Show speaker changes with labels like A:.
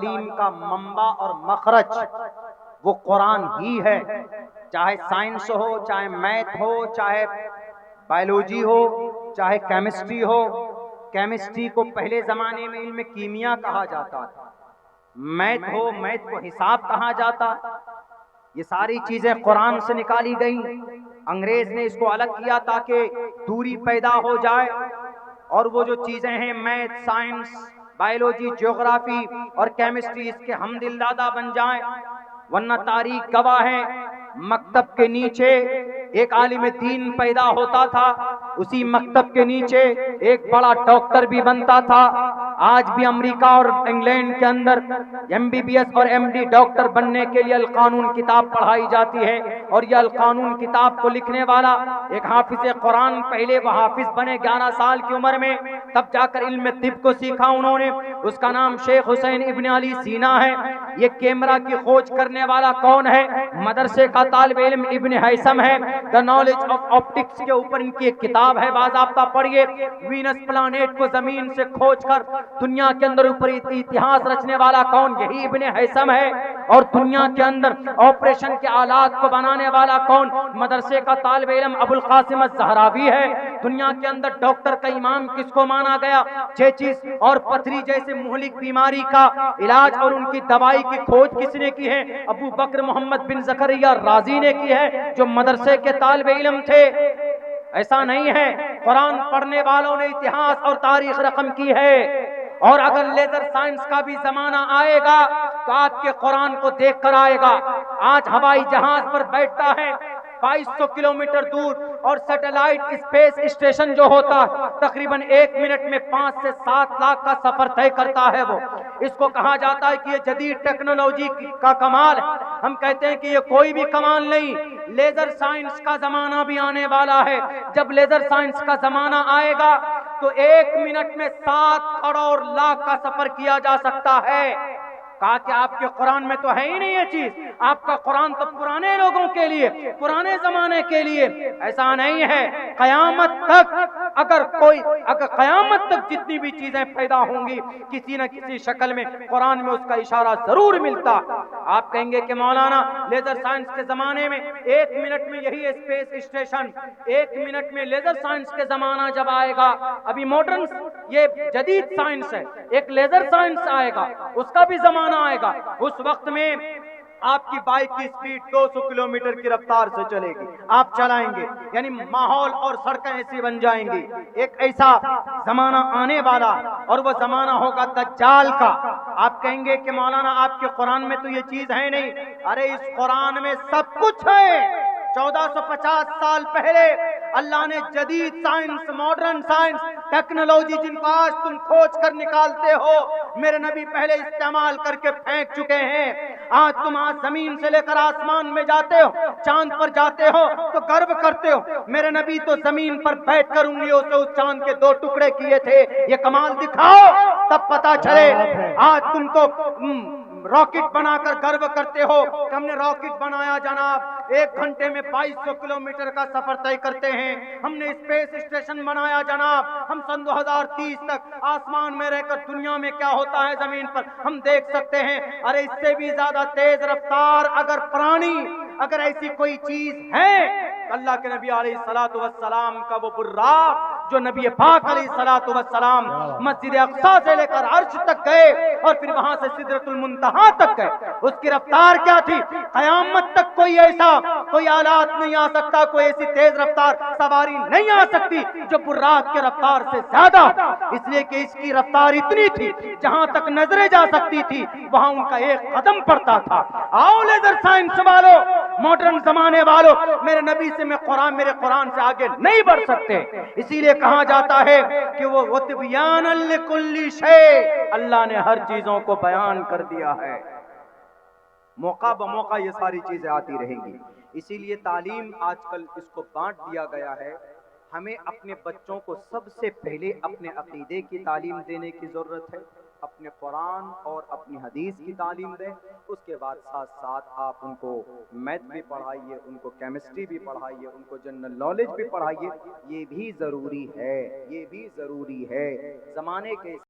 A: تعلیم کا منبع اور مخرج وہ قرآن ہی ہے. چاہے سائنس ہو، چاہے میتھ ہو، چاہے بایولوجی ہو، چاہے کیمسٹری ہو. کیمسٹری کو پہلے زمانے میں علم کیمیا کہا جاتا تھا. میتھ ہو، میتھ کو حساب کہا جاتا. یہ ساری چیزیں قرآن سے نکالی گئیں. انگریز نے اس کو الگ کیا تاکہ دوری پیدا ہو جائے. اور وہ جو چیزیں ہیں میتھ، سائنس، بایولوجی، جغرافی اور کیمسٹری، اس کے ہم دل دادا بن جائیں. ورنہ تاریخ گواہ ہے مکتب کے نیچے ایک عالم دین پیدا ہوتا تھا، اسی مکتب کے نیچے ایک بڑا ڈاکٹر بھی بنتا تھا. آج بھی امریکہ اور انگلینڈ کے اندر ایم بی بی ایس اور ایم ڈی ڈاکٹر بننے کے لیے القانون کتاب پڑھائی جاتی ہے. اور یہ القانون کتاب کو لکھنے والا ایک حافظ قرآن، پہلے وہ حافظ بنے 11 سال کی عمر میں، تب جا کر علم طب کو سیکھا انہوں نے. اس کا نام شیخ حسین ابن علی سینا ہے. یہ کیمرہ کی کھوج کرنے والا کون ہے؟ مدرسے کا طالب علم ابن ہیثم ہے. دا نالج آف آپٹکس کے اوپر ان کی ایک کتاب ہے، باضابطہ پڑھیے. وینس پلانیٹ کو زمین سے کھوج کر دنیا کے اندر اوپر اتہاس رچنے والا کون؟ یہی ابن ہیثم ہے. اور دنیا کے اندر آپریشن کے آلات کو بنانے والا کون؟ مدرسے کا طالب علم ابو القاسم الزہراوی ہے. دنیا کے اندر ڈاکٹر کا امام کس کو مانا گیا؟ چیچس اور پتھری جیسے مہلک بیماری کا علاج اور ان کی دوائی کی کھوج کس نے کی ہے؟ ابو بکر محمد بن زکریا رازی نے کی ہے، جو مدرسے کے طالب علم تھے. ایسا نہیں ہے، قرآن پڑھنے والوں نے اتہاس اور تاریخ رقم کی ہے. اور اگر لیزر سائنس کا بھی زمانہ آئے گا تو آپ کے قرآن کو دیکھ کر آئے گا. آج ہوائی جہاز پر بیٹھتا ہے 2200 کلومیٹر دور، اور سیٹلائٹ اسپیس اسٹیشن جو ہوتا ہے تقریباً 1 منٹ میں 5 سے 7 لاکھ کا سفر طے کرتا ہے. وہ اس کو کہا جاتا ہے کہ یہ جدید ٹیکنالوجی کا کمال ہے. ہم کہتے ہیں کہ یہ کوئی بھی کمال نہیں. لیزر سائنس کا زمانہ بھی آنے والا ہے. جب لیزر سائنس کا زمانہ آئے گا تو 1 منٹ میں 7 کروڑ لاکھ کا سفر کیا جا سکتا ہے. کہا کہ آپ کے قرآن میں تو ہے ہی نہیں یہ چیز. آپ کا قرآن تو پرانے لوگوں کے لیے، پرانے زمانے کے لیے. ایسا نہیں ہے. قیامت تک اگر قیامت تک جتنی بھی چیزیں پیدا ہوں گی، کسی نہ کسی شکل میں قرآن میں اس کا اشارہ ضرور ملتا. آپ کہیں گے کہ مولانا لیزر سائنس کے زمانے میں 1 منٹ میں یہی اسپیس اسٹیشن، 1 منٹ میں لیزر سائنس کے زمانہ جب آئے گا، ابھی ماڈرن یہ جدید سائنس ہے، ایک لیزر سائنس آئے گا، اس کا بھی زمانہ آئے گا. اس وقت میں آپ کی بائک کی سپیڈ 200 کلومیٹر کی رفتار سے چلے گی. آپ چلائیں گے، یعنی ماحول اور سڑکیں ایسی بن جائیں گی. ایک ایسا زمانہ آنے والا، اور وہ زمانہ ہوگا دجال کا. آپ کہیں گے کہ مولانا آپ کے قرآن میں تو یہ چیز ہے نہیں. ارے اس قرآن میں سب کچھ ہے. 1450 سال پہلے اللہ نے جدید سائنس، ماڈرن سائنس، ٹیکنالوجی جن کو آج تم کھوج کر نکالتے ہو، میرے نبی پہلے استعمال کر کے پھینک چکے ہیں. آج تم زمین سے لے کر آسمان میں جاتے ہو، چاند پر جاتے ہو تو گرو کرتے ہو. میرے نبی تو زمین پر بیٹھ کر انگلیوں سے اس چاند کے 2 ٹکڑے کیے تھے. یہ کمال دکھاؤ تب پتا چلے. آج تم تو راکٹ بنا کر گرو کرتے ہو کہ ہم نے راکٹ بنایا جناب، 1 گھنٹے میں 2200 کلومیٹر کا سفر طے کرتے ہیں. ہم نے اسپیس اسٹیشن بنایا جناب، ہم سن 2030 تک آسمان میں رہ کر دنیا میں کیا ہوتا ہے زمین پر ہم دیکھ سکتے ہیں. ارے اس سے بھی زیادہ تیز رفتار اگر پرانی، اگر ایسی کوئی چیز ہے، اللہ کے نبی علیہ الصلوۃ والسلام کا وہ براق جو نبی پاک علیہ الصلوۃ والسلام مسجد اقصی سے لے کر عرش تک گئے اور پھر وہاں سے سدرۃ المنتہا تک گئے، اس کی رفتار کیا تھی؟ قیامت تک کوئی آلات نہیں آ سکتا، کوئی ایسی تیز رفتار سواری نہیں آ سکتی جو براق کی رفتار سے زیادہ. اس لیے کہ اس کی رفتار اتنی تھی جہاں تک نظریں جا سکتی تھی وہاں ان کا 1 قدم پڑتا تھا. آؤ لیزر سائنس والو، ماڈرن زمانے والو، میرے نبی سے میرے قرآن سے آگے نہیں بڑھ سکتے. اسی لیے کہا جاتا ہے کہ وہ وَتِبْيَانًا لِكُلِّ شَيْءٍ، اللہ نے ہر چیزوں کو بیان کر دیا ہے. موقع بموقع یہ ساری چیزیں آتی رہیں گی. اسی لیے تعلیم آج کل اس کو بانٹ دیا گیا ہے. ہمیں اپنے بچوں کو سب سے پہلے اپنے عقیدے کی تعلیم دینے کی ضرورت ہے، اپنے قرآن اور اپنی حدیث کی تعلیم دیں. اس کے بعد ساتھ ساتھ آپ ان کو میتھ بھی پڑھائیے، ان کو کیمسٹری بھی پڑھائیے، ان کو جنرل نالج بھی پڑھائیے. یہ بھی ضروری ہے، یہ بھی ضروری ہے. زمانے کے